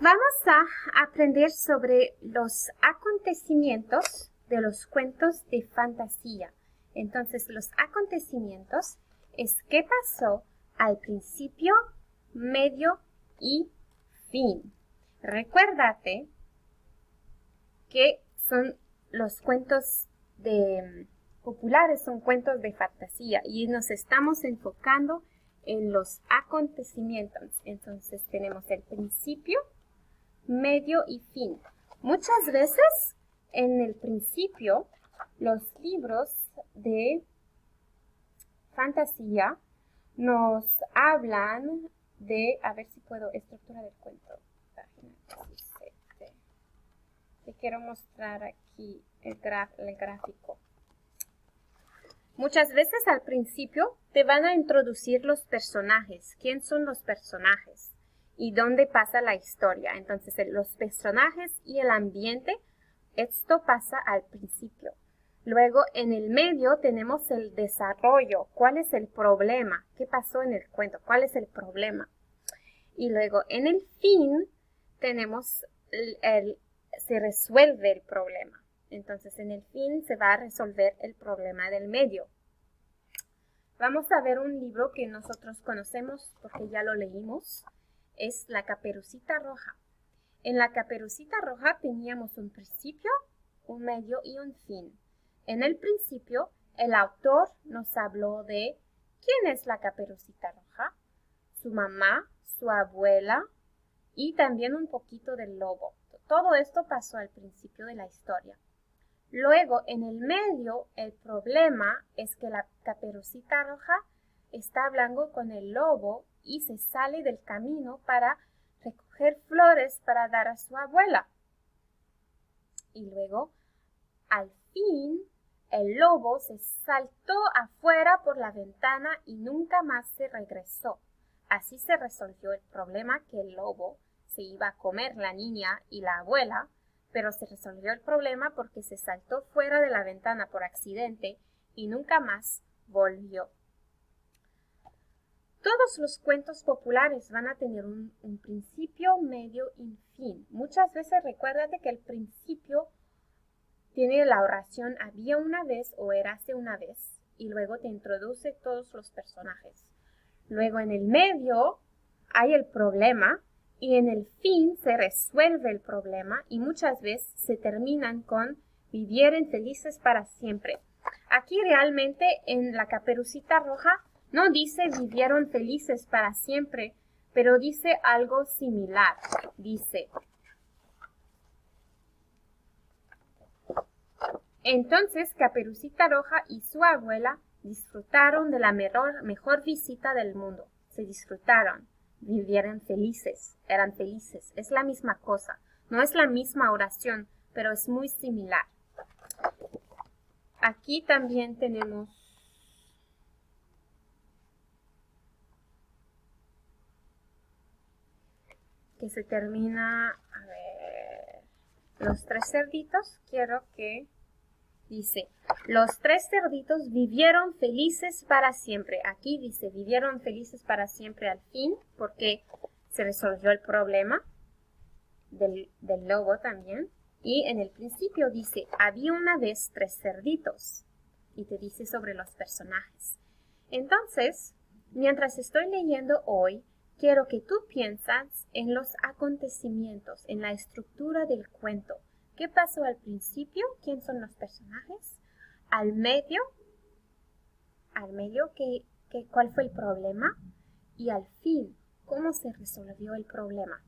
Vamos a aprender sobre los acontecimientos de los cuentos de fantasía. Entonces, los acontecimientos es qué pasó al principio, medio y fin. Recuérdate que son los cuentos populares, son cuentos de fantasía y nos estamos enfocando en los acontecimientos. Entonces, tenemos el principio, medio y fin. Muchas veces en el principio los libros de fantasía nos hablan de, a ver si puedo, estructura del cuento. Página 17. Te quiero mostrar aquí el gráfico. Muchas veces al principio te van a introducir los personajes. ¿Quién son los personajes? Y dónde pasa la historia. Entonces, los personajes y el ambiente, esto pasa al principio. Luego, en el medio tenemos el desarrollo. ¿Cuál es el problema? ¿Qué pasó en el cuento? ¿Cuál es el problema? Y luego, en el fin, tenemos se resuelve el problema. Entonces, en el fin se va a resolver el problema del medio. Vamos a ver un libro que nosotros conocemos porque ya lo leímos. Es La Caperucita Roja. En La Caperucita Roja teníamos un principio, un medio y un fin. En el principio, el autor nos habló de quién es la Caperucita Roja, su mamá, su abuela y también un poquito del lobo. Todo esto pasó al principio de la historia. Luego, en el medio, el problema es que la Caperucita Roja está hablando con el lobo y se sale del camino para recoger flores para dar a su abuela. Y luego, al fin, el lobo se saltó afuera por la ventana y nunca más se regresó. Así se resolvió el problema que el lobo se iba a comer la niña y la abuela, pero se resolvió el problema porque se saltó fuera de la ventana por accidente y nunca más volvió. Todos los cuentos populares van a tener un principio, medio y fin. Muchas veces recuérdate que el principio tiene la oración había una vez o érase una vez y luego te introduce todos los personajes. Luego en el medio hay el problema y en el fin se resuelve el problema y muchas veces se terminan con vivieron felices para siempre. Aquí realmente en La Caperucita Roja no dice vivieron felices para siempre, pero dice algo similar. Dice, entonces Caperucita Roja y su abuela disfrutaron de la mejor visita del mundo. Se disfrutaron, vivieron felices, eran felices. Es la misma cosa. No es la misma oración, pero es muy similar. Aquí también tenemos que se termina, a ver, los tres cerditos, quiero que dice, los tres cerditos vivieron felices para siempre. Aquí dice, vivieron felices para siempre al fin, porque se resolvió el problema del lobo también. Y en el principio dice, había una vez tres cerditos. Y te dice sobre los personajes. Entonces, mientras estoy leyendo hoy, quiero que tú piensas en los acontecimientos, en la estructura del cuento. ¿Qué pasó al principio? ¿Quién son los personajes? Al medio, ¿cuál fue el problema? Y al fin, ¿cómo se resolvió el problema?